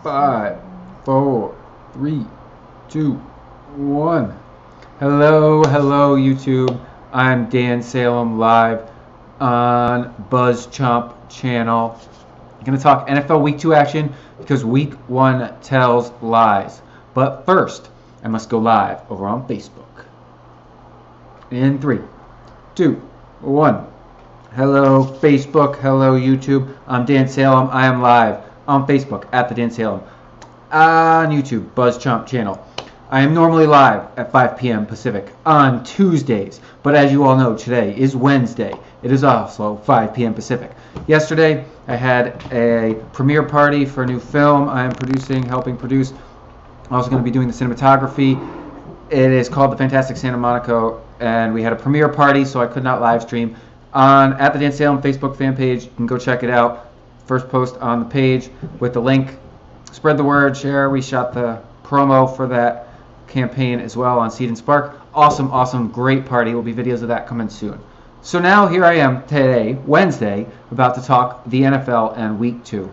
5, 4, 3, 2, 1. Hello, YouTube. I'm Dan Salem live on BuzzChomp channel. I'm going to talk NFL Week 2 action because Week 1 tells lies. But first, I must go live over on Facebook. In 3, 2, 1. Hello, Facebook. Hello, YouTube. I'm Dan Salem. I am live on Facebook at the Dan Salem, on YouTube, BuzzChomp channel. I am normally live at 5 p.m. Pacific on Tuesdays, but as you all know, today is Wednesday. It is also 5 p.m. Pacific. Yesterday, I had a premiere party for a new film I am helping produce. I'm also going to be doing the cinematography. It is called The Fantastic Santa Monica, and we had a premiere party, so I could not live stream at the Dan Salem Facebook fan page. You can go check it out. First post on the page with the link. Spread the word, share. We shot the promo for that campaign as well on Seed and Spark. Awesome, great party. Will be videos of that coming soon. So now here I am today, Wednesday, about to talk the NFL and Week 2.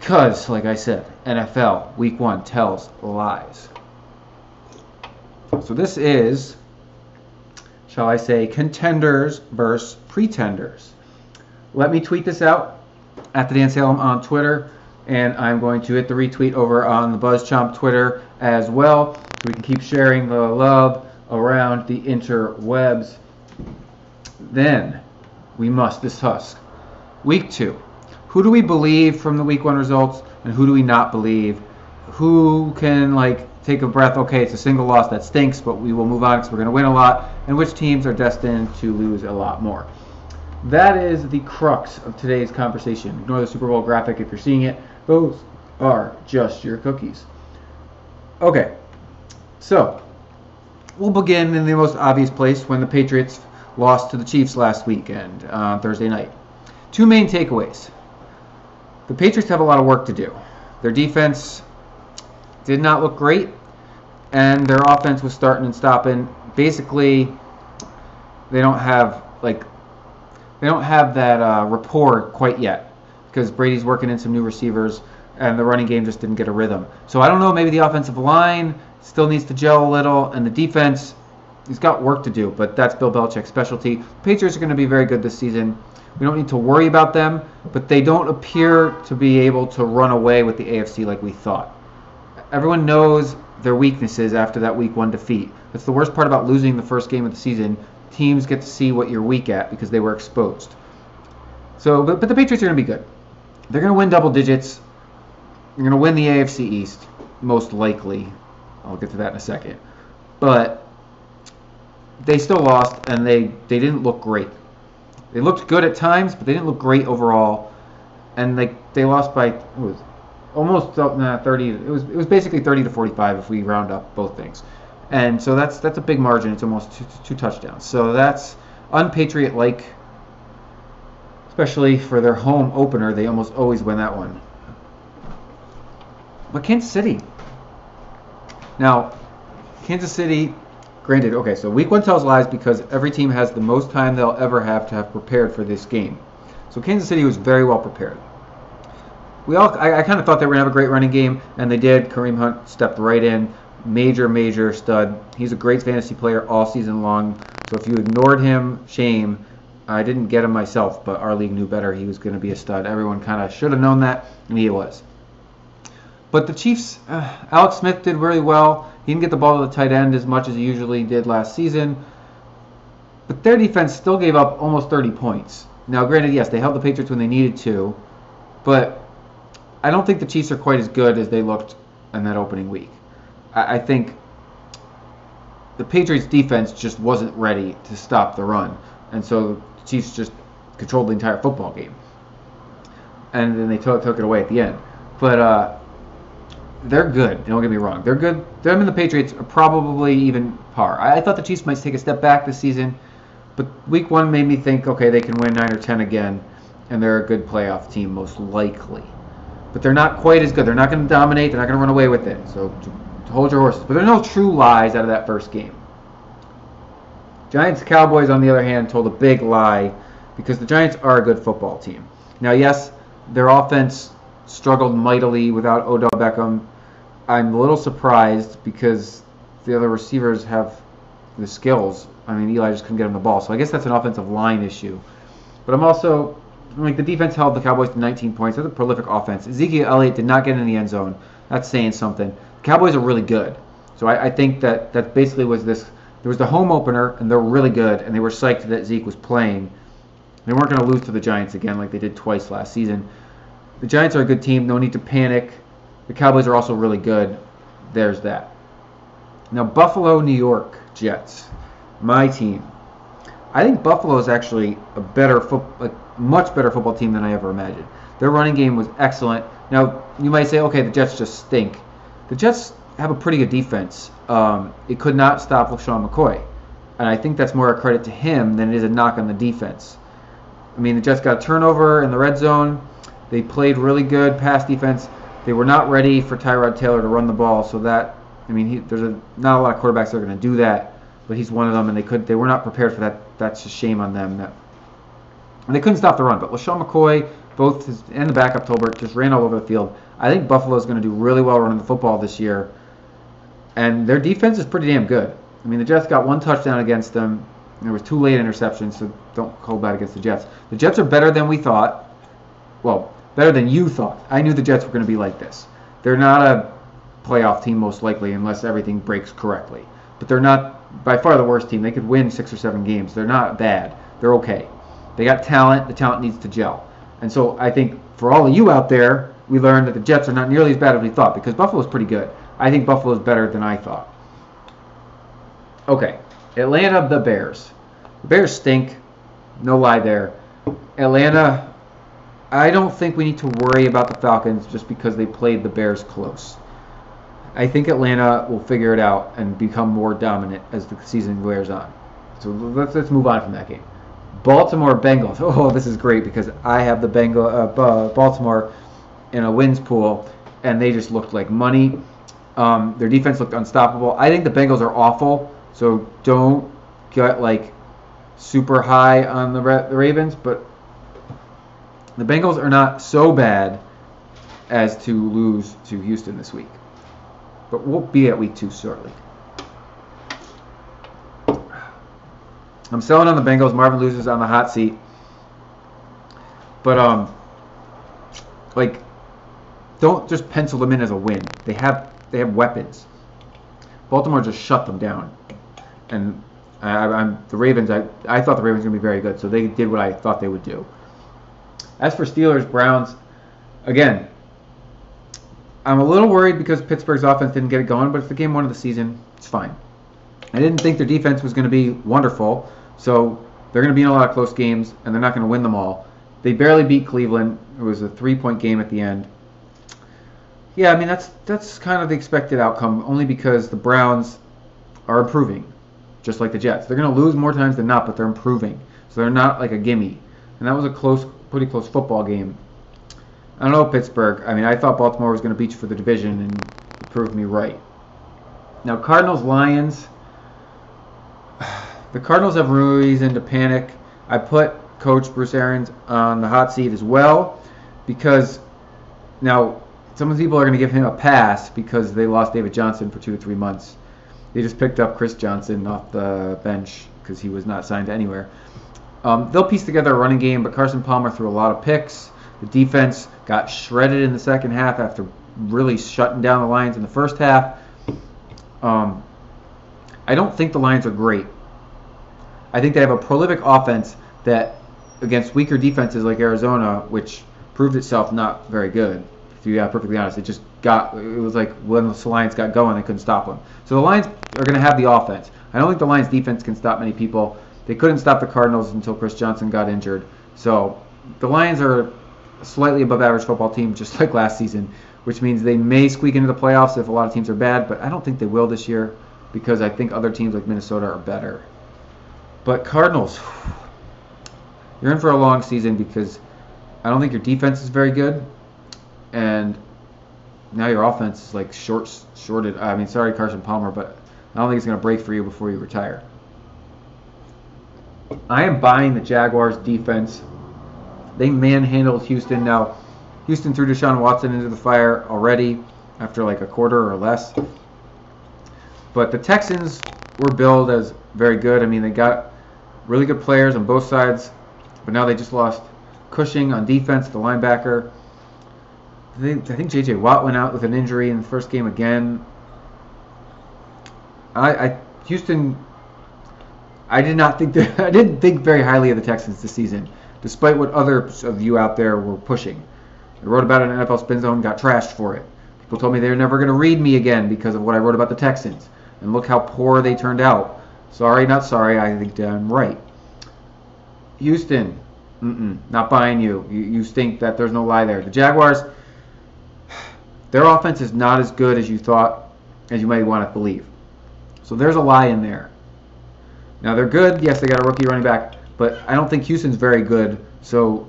Because, like I said, NFL Week 1 tells lies. So this is, shall I say, Contenders versus Pretenders. Let me tweet this out at the Dan Salem on Twitter, and I'm going to hit the retweet over on the BuzzChomp Twitter as well, so we can keep sharing the love around the interwebs. Then we must discuss Week 2. Who do we believe from the Week 1 results, and who do we not believe? Who can take a breath? Okay, it's a single loss that stinks, but we will move on because we're going to win a lot. And which teams are destined to lose a lot more? That is the crux of today's conversation. Ignore the Super Bowl graphic if you're seeing it. Those are just your cookies. Okay, so we'll begin in the most obvious place when the Patriots lost to the Chiefs last weekend on Thursday night. Two main takeaways. The Patriots have a lot of work to do. Their defense did not look great, and their offense was starting and stopping. Basically, they don't have that rapport quite yet because Brady's working in some new receivers and the running game just didn't get a rhythm. So I don't know, maybe the offensive line still needs to gel a little, and the defense, he's got work to do, but that's Bill Belichick's specialty. Patriots are going to be very good this season. We don't need to worry about them, but they don't appear to be able to run away with the AFC like we thought. Everyone knows their weaknesses after that Week 1 defeat. That's the worst part about losing the first game of the season. Teams get to see what you're weak at because they were exposed. So, but the Patriots are going to be good. They're going to win double digits. They're going to win the AFC East, most likely. I'll get to that in a second. But they still lost, and they didn't look great. They looked good at times, but they didn't look great overall. And they lost by almost 30. It was basically 30 to 45 if we round up both things. And so that's a big margin. It's almost two touchdowns. So that's un-Patriot-like, especially for their home opener. They almost always win that one. But Kansas City. Now, Kansas City, granted, okay, so Week 1 tells lies because every team has the most time they'll ever have to have prepared for this game. So Kansas City was very well prepared. I kind of thought they were going to have a great running game, and they did. Kareem Hunt stepped right in. Major stud. He's a great fantasy player all season long. So if you ignored him, shame. I didn't get him myself, but our league knew better. He was going to be a stud. Everyone kind of should have known that, and he was. But the Chiefs, Alex Smith did really well. He didn't get the ball to the tight end as much as he usually did last season. But their defense still gave up almost 30 points. Now, granted, yes, they held the Patriots when they needed to, but I don't think the Chiefs are quite as good as they looked in that opening week. I think the Patriots' defense just wasn't ready to stop the run. And so the Chiefs just controlled the entire football game. And then they took it away at the end. But they're good. Don't get me wrong. They're good. Them and the Patriots are probably even par. I thought the Chiefs might take a step back this season. But Week 1 made me think, okay, they can win 9 or 10 again. And they're a good playoff team, most likely. But they're not quite as good. They're not going to dominate. They're not going to run away with it. So hold your horses. But there's no true lies out of that first game. Giants-Cowboys, on the other hand, told a big lie because the Giants are a good football team. Now, yes, their offense struggled mightily without Odell Beckham. I'm a little surprised because the other receivers have the skills. I mean, Eli just couldn't get him the ball. So I guess that's an offensive line issue. But I'm also, like, the defense held the Cowboys to 19 points. They're a prolific offense. Ezekiel Elliott did not get in the end zone. That's saying something. The Cowboys are really good. So I think that basically was this. There was the home opener, and they're really good, and they were psyched that Zeke was playing. They weren't going to lose to the Giants again like they did twice last season. The Giants are a good team. No need to panic. The Cowboys are also really good. There's that. Now, Buffalo, New York Jets, my team. I think Buffalo is actually a much better football team than I ever imagined. Their running game was excellent. Now, you might say, okay, the Jets just stink. The Jets have a pretty good defense. It could not stop LaShawn McCoy. And I think that's more a credit to him than it is a knock on the defense. I mean, the Jets got a turnover in the red zone. They played really good pass defense. They were not ready for Tyrod Taylor to run the ball, so that, I mean, there's not a lot of quarterbacks that are going to do that, but he's one of them, and they were not prepared for that. That's a shame on them. And they couldn't stop the run, but LaShawn McCoy, and the backup Tolbert, just ran all over the field. I think Buffalo is going to do really well running the football this year, and their defense is pretty damn good. I mean, the Jets got one touchdown against them. There was 2 late interceptions, so don't hold that against the Jets. The Jets are better than we thought. Well, better than you thought. I knew the Jets were going to be like this. They're not a playoff team most likely unless everything breaks correctly. But they're not by far the worst team. They could win 6 or 7 games. They're not bad. They're okay. They got talent. The talent needs to gel. And so I think for all of you out there, we learned that the Jets are not nearly as bad as we thought because Buffalo's pretty good. I think Buffalo's better than I thought. Okay, Atlanta, the Bears. The Bears stink. No lie there. Atlanta, I don't think we need to worry about the Falcons just because they played the Bears close. I think Atlanta will figure it out and become more dominant as the season wears on. So let's move on from that game. Baltimore Bengals. Oh, this is great because I have the Baltimore in a wins pool, and they just looked like money. Their defense looked unstoppable. I think the Bengals are awful, so don't get like super high on the Ravens, but the Bengals are not so bad as to lose to Houston this week. But we'll be at week 2 shortly. I'm selling on the Bengals. Marvin loses on the hot seat. But don't just pencil them in as a win. They have weapons. Baltimore just shut them down. And the Ravens, I thought the Ravens were going to be very good, so they did what I thought they would do. As for Steelers, Browns, again, I'm a little worried because Pittsburgh's offense didn't get it going, but it's the game 1 of the season. It's fine. I didn't think their defense was going to be wonderful, so they're going to be in a lot of close games, and they're not going to win them all. They barely beat Cleveland. It was a 3-point game at the end. Yeah, I mean, that's kind of the expected outcome, only because the Browns are improving, just like the Jets. They're going to lose more times than not, but they're improving. So they're not like a gimme. And that was a pretty close football game. I don't know, Pittsburgh. I mean, I thought Baltimore was going to beat you for the division, and it proved me right. Now, Cardinals-Lions. The Cardinals have reason to panic. I put Coach Bruce Arians on the hot seat as well because now some people are going to give him a pass because they lost David Johnson for 2 to 3 months. They just picked up Chris Johnson off the bench because he was not signed anywhere. They'll piece together a running game, but Carson Palmer threw a lot of picks. The defense got shredded in the second half after really shutting down the Lions in the first half. I don't think the Lions are great. I think they have a prolific offense that, against weaker defenses like Arizona, which proved itself not very good, if to be perfectly honest. It was like when the Lions got going, they couldn't stop them. So the Lions are going to have the offense. I don't think the Lions defense can stop many people. They couldn't stop the Cardinals until Chris Johnson got injured. So the Lions are a slightly above average football team, just like last season, which means they may squeak into the playoffs if a lot of teams are bad, but I don't think they will this year because I think other teams like Minnesota are better. But Cardinals, you're in for a long season because I don't think your defense is very good, and now your offense is like shorted. I mean, sorry, Carson Palmer, but I don't think it's going to break for you before you retire. I am buying the Jaguars' defense. They manhandled Houston. Now, Houston threw Deshaun Watson into the fire already after like a quarter or less. But the Texans were billed as very good. I mean, they got really good players on both sides, but now they just lost Cushing on defense, the linebacker. I think J.J. Watt went out with an injury in the first game again. Houston, I didn't think very highly of the Texans this season, despite what others of you out there were pushing. I wrote about it in NFL Spin Zone, got trashed for it. People told me they were never going to read me again because of what I wrote about the Texans. And look how poor they turned out. Sorry, not sorry. I think I'm right. Houston, not buying you. You think that there's no lie there. The Jaguars, their offense is not as good as you thought, as you might want to believe. So there's a lie in there. Now they're good. Yes, they got a rookie running back, but I don't think Houston's very good. So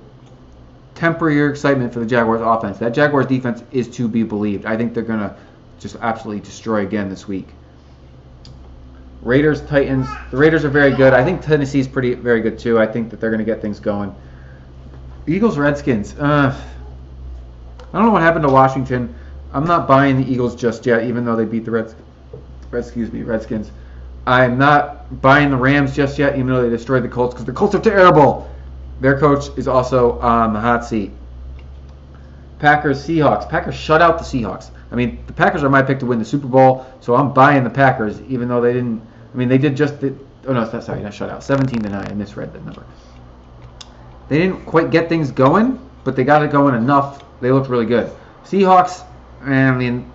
temper your excitement for the Jaguars offense. That Jaguars defense is to be believed. I think they're going to just absolutely destroy again this week. Raiders, Titans. The Raiders are very good. I think Tennessee's very good too. I think that they're going to get things going. Eagles, Redskins. I don't know what happened to Washington. I'm not buying the Eagles just yet, even though they beat the Redskins. I'm not buying the Rams just yet, even though they destroyed the Colts, because the Colts are terrible. Their coach is also on the hot seat. Packers, Seahawks. Packers shut out the Seahawks. I mean, the Packers are my pick to win the Super Bowl, so I'm buying the Packers, even though they didn't. I mean, they did just. Sorry, not shut out. 17-9. I misread that number. They didn't quite get things going, but they got it going enough. They looked really good. Seahawks, I mean,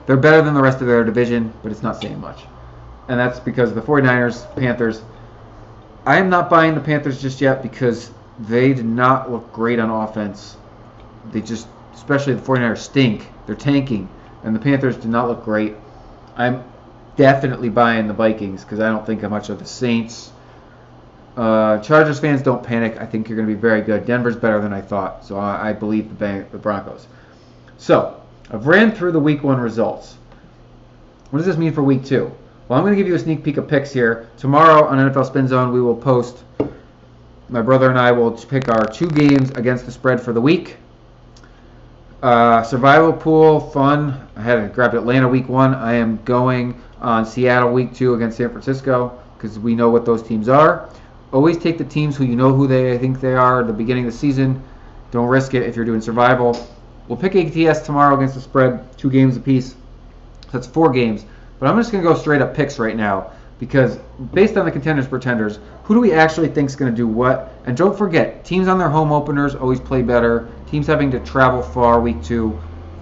they're better than the rest of their division, but it's not saying much. And that's because the 49ers, Panthers. I am not buying the Panthers just yet because they did not look great on offense. They just, especially the 49ers, stink. They're tanking. And the Panthers did not look great. I'm definitely buying the Vikings because I don't think much of the Saints. Chargers fans, don't panic. I think you're going to be very good. Denver's better than I thought, so I believe the Broncos. So, I've ran through the Week 1 results. What does this mean for Week 2? Well, I'm going to give you a sneak peek of picks here. Tomorrow on NFL Spin Zone, we will post. My brother and I will pick our 2 games against the spread for the week. Survival pool, fun. I had grabbed Atlanta Week 1. I am going on Seattle Week 2 against San Francisco because we know what those teams are. Always take the teams who you know who they think they are at the beginning of the season. Don't risk it if you're doing survival. We'll pick ATS tomorrow against the spread, 2 games apiece. So that's 4 games. But I'm just going to go straight up picks right now because based on the Contenders, Pretenders, who do we actually think is going to do what? And don't forget, teams on their home openers always play better. Teams having to travel far Week 2,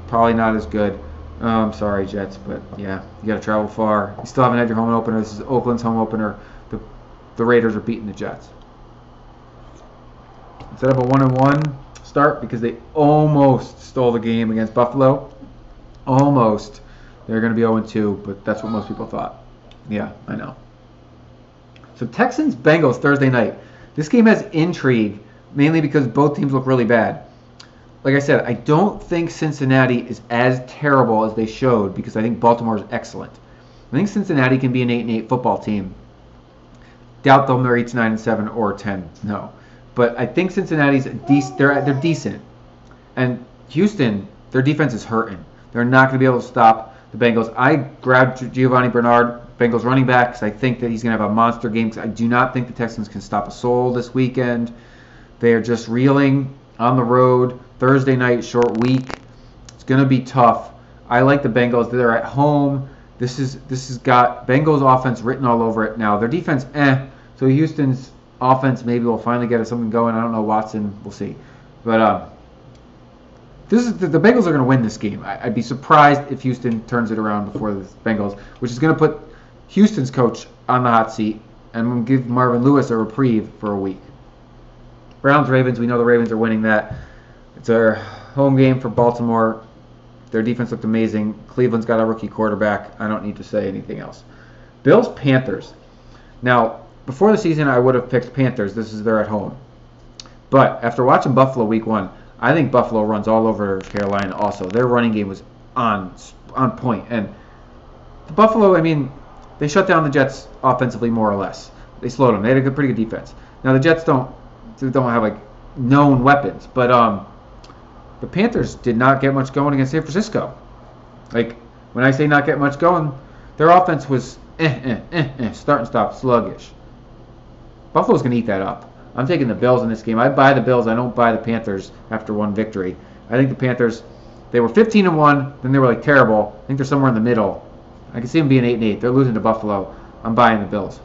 probably not as good. I'm sorry, Jets, but yeah, you got to travel far. You still haven't had your home opener. This is Oakland's home opener. The Raiders are beating the Jets. Instead of a 1-1 start because they almost stole the game against Buffalo. Almost. They're going to be 0-2, but that's what most people thought. Yeah, I know. So Texans-Bengals Thursday night. This game has intrigue, mainly because both teams look really bad. Like I said, I don't think Cincinnati is as terrible as they showed because I think Baltimore is excellent. I think Cincinnati can be an 8-8 football team. Doubt they'll reach 9-7 or 10. No. But I think Cincinnati's they're decent. And Houston, their defense is hurting. They're not going to be able to stop the Bengals. I grabbed Giovanni Bernard, Bengals running back, because I think that he's going to have a monster game. Because I do not think the Texans can stop a soul this weekend. They are just reeling on the road. Thursday night, short week. It's going to be tough. I like the Bengals. They're at home. This has got Bengals offense written all over it now. Their defense, So Houston's offense maybe will finally get something going. I don't know. Watson, we'll see. But the Bengals are going to win this game. I'd be surprised if Houston turns it around before the Bengals, which is going to put Houston's coach on the hot seat and give Marvin Lewis a reprieve for a week. Browns, Ravens. We know the Ravens are winning that. It's our home game for Baltimore. Their defense looked amazing. Cleveland's got a rookie quarterback. I don't need to say anything else. Bills, Panthers. Now, before the season, I would have picked Panthers. They're at home. But after watching Buffalo Week 1, I think Buffalo runs all over Carolina also. Their running game was on point. And the Buffalo, I mean, they shut down the Jets offensively more or less. They slowed them. They had a pretty good defense. Now, the Jets don't have, like, known weapons. But the Panthers did not get much going against San Francisco. Like, when I say not get much going, their offense was start and stop, sluggish. Buffalo's going to eat that up. I'm taking the Bills in this game. I buy the Bills. I don't buy the Panthers after one victory. I think the Panthers, they were 15-1, then they were like terrible. I think they're somewhere in the middle. I can see them being 8-8. They're losing to Buffalo. I'm buying the Bills.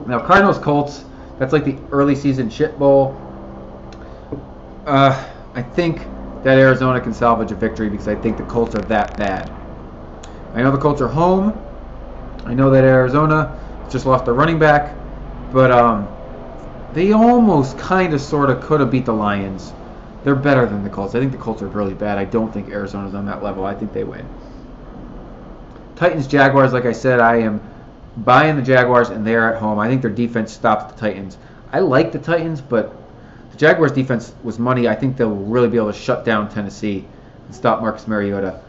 Now, Cardinals-Colts, that's like the early season shit bowl. I think that Arizona can salvage a victory because I think the Colts are that bad. I know the Colts are home. I know that Arizona just lost their running back. But they almost kind of sort of could have beat the Lions. They're better than the Colts. I think the Colts are really bad. I don't think Arizona's on that level. I think they win. Titans-Jaguars, like I said, I am buying the Jaguars, and they're at home. I think their defense stops the Titans. I like the Titans, but the Jaguars' defense was money. I think they'll really be able to shut down Tennessee and stop Marcus Mariota.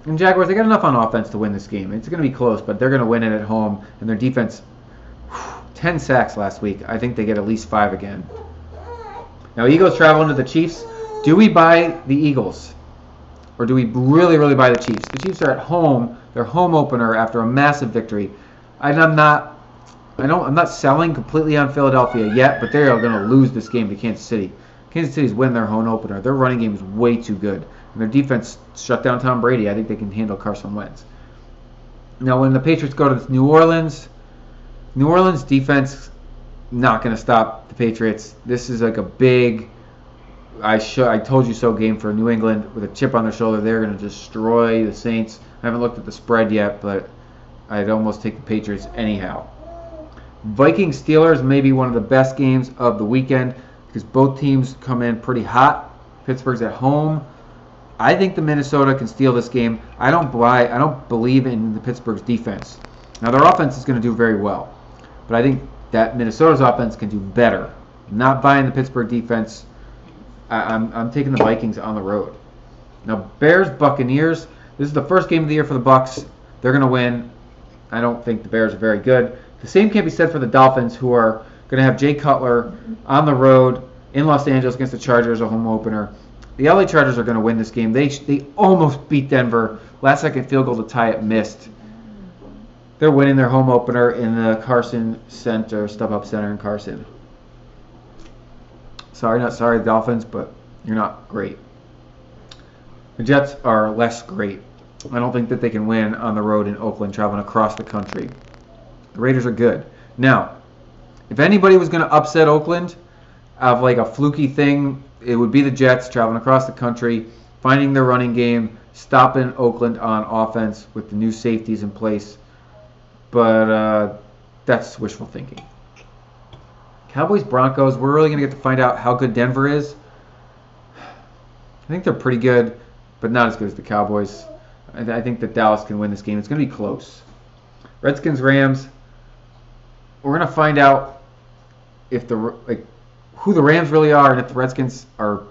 And Jaguars, they got enough on offense to win this game. It's going to be close, but they're going to win it at home. And their defense, 10 sacks last week. I think they get at least 5 again. Now, Eagles traveling to the Chiefs. Do we buy the Eagles? Or do we really, really buy the Chiefs? The Chiefs are at home. Their home opener after a massive victory. I'm not selling completely on Philadelphia yet, but they are going to lose this game to Kansas City. Kansas City's win their home opener. Their running game is way too good. And their defense shut down Tom Brady. I think they can handle Carson Wentz. Now, when the Patriots go to New Orleans defense not going to stop the Patriots. This is like a big I told you so game for New England with a chip on their shoulder. They're going to destroy the Saints. I haven't looked at the spread yet, but I'd almost take the Patriots anyhow. Vikings-Steelers may be one of the best games of the weekend because both teams come in pretty hot. Pittsburgh's at home. I think the Minnesota can steal this game. I don't believe in the Pittsburgh's defense. Now, their offense is going to do very well, but I think that Minnesota's offense can do better. I'm not buying the Pittsburgh defense. I'm taking the Vikings on the road. Now, Bears-Buccaneers. This is the first game of the year for the Bucs. They're going to win. I don't think the Bears are very good. The same can't be said for the Dolphins, who are going to have Jay Cutler on the road in Los Angeles against the Chargers, a home opener. The LA Chargers are going to win this game. They almost beat Denver. Last-second field goal to tie it, missed. They're winning their home opener in the Carson Center, StubHub Center in Carson. Not sorry, Dolphins, but you're not great. The Jets are less great. I don't think that they can win on the road in Oakland, traveling across the country. The Raiders are good. Now, if anybody was going to upset Oakland of like a fluky thing, it would be the Jets traveling across the country, finding their running game, stopping Oakland on offense with the new safeties in place. But that's wishful thinking. Cowboys-Broncos, we're really going to get to find out how good Denver is. I think they're pretty good, but not as good as the Cowboys. I think that Dallas can win this game. It's going to be close. Redskins-Rams, we're going to find out if who the Rams really are and if the Redskins are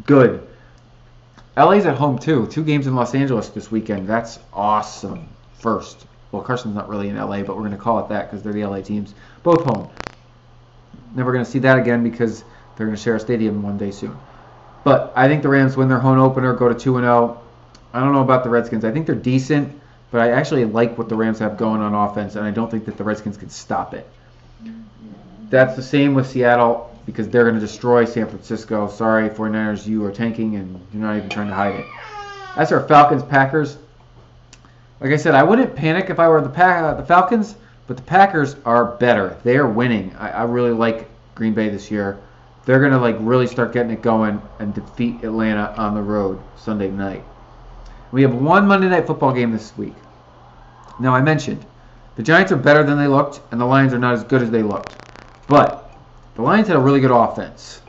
good. LA's at home too. 2 games in Los Angeles this weekend. That's awesome. First. Well, Carson's not really in LA, but we're going to call it that because they're the LA teams. Both home. Never going to see that again because they're going to share a stadium one day soon. But I think the Rams win their home opener, go to 2-0. I don't know about the Redskins. I think they're decent, but I actually like what the Rams have going on offense, and I don't think that the Redskins can stop it. That's the same with Seattle because they're going to destroy San Francisco. Sorry, 49ers, you are tanking, and you're not even trying to hide it. That's our Falcons-Packers. Like I said, I wouldn't panic if I were the Falcons, but the Packers are better. They are winning. I really like Green Bay this year. They're going to really start getting it going and defeat Atlanta on the road Sunday night. We have one Monday Night Football game this week. Now, I mentioned the Giants are better than they looked, and the Lions are not as good as they looked. But the Lions had a really good offense.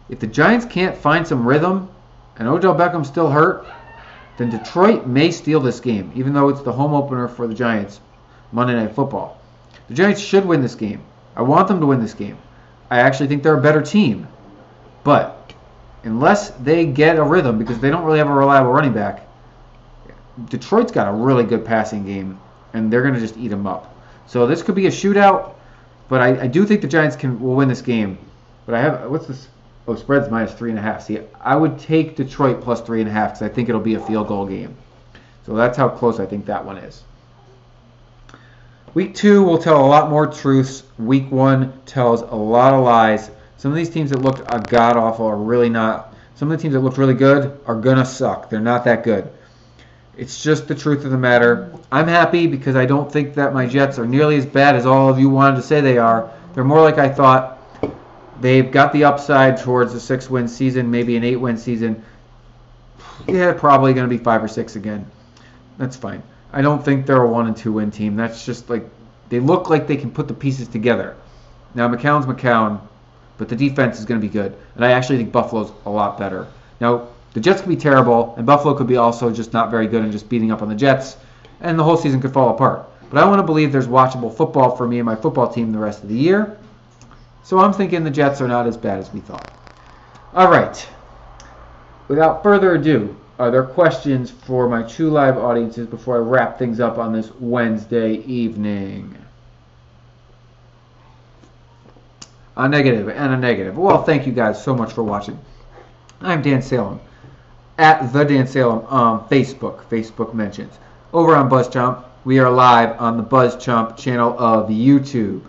If the Giants can't find some rhythm, and Odell Beckham's still hurt, then Detroit may steal this game, even though it's the home opener for the Giants, Monday Night Football. The Giants should win this game. I want them to win this game. I actually think they're a better team. But unless they get a rhythm, because they don't really have a reliable running back, Detroit's got a really good passing game, and they're going to just eat them up. So this could be a shootout, but I do think the Giants will win this game. But I have Oh, spread's minus 3.5. See, I would take Detroit plus 3.5 because I think it'll be a field goal game. So that's how close I think that one is. Week 2 will tell a lot more truths. Week 1 tells a lot of lies. Some of these teams that looked god-awful are really not. Some of the teams that looked really good are going to suck. They're not that good. It's just the truth of the matter. I'm happy because I don't think that my Jets are nearly as bad as all of you wanted to say they are. They're more like I thought. They've got the upside towards a 6-win season, maybe an 8-win season. Yeah, probably going to be 5 or 6 again. That's fine. I don't think they're a 1 and 2 win team. That's just like, they look like they can put the pieces together. Now, McCown's McCown, but the defense is going to be good. And I actually think Buffalo's a lot better. Now, the Jets could be terrible, and Buffalo could be also just not very good and just beating up on the Jets, and the whole season could fall apart. But I want to believe there's watchable football for me and my football team the rest of the year. So I'm thinking the Jets are not as bad as we thought. All right. Without further ado, are there questions for my True Live audiences before I wrap things up on this Wednesday evening? A negative and a negative. Well, thank you guys so much for watching. I'm Dan Salem, at The Dan Salem on Facebook mentions. Over on BuzzChomp, we are live on the BuzzChomp channel of YouTube.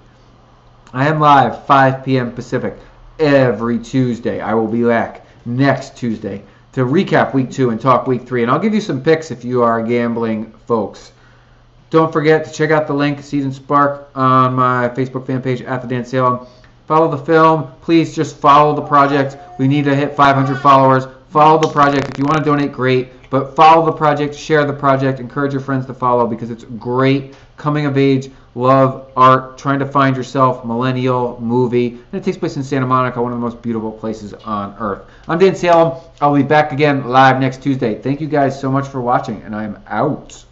I am live 5 p.m. Pacific every Tuesday. I will be back next Tuesday to recap Week 2 and talk Week 3. And I'll give you some picks if you are gambling folks. Don't forget to check out the link, Seed and Spark, on my Facebook fan page at The Dan Salem. Follow the film. Please just follow the project. We need to hit 500 followers. Follow the project. If you want to donate, great. But follow the project, share the project, encourage your friends to follow because it's great. Coming of age, love, art, trying to find yourself, millennial movie. And it takes place in Santa Monica, one of the most beautiful places on earth. I'm Dan Salem. I'll be back again live next Tuesday. Thank you guys so much for watching, and I'm out.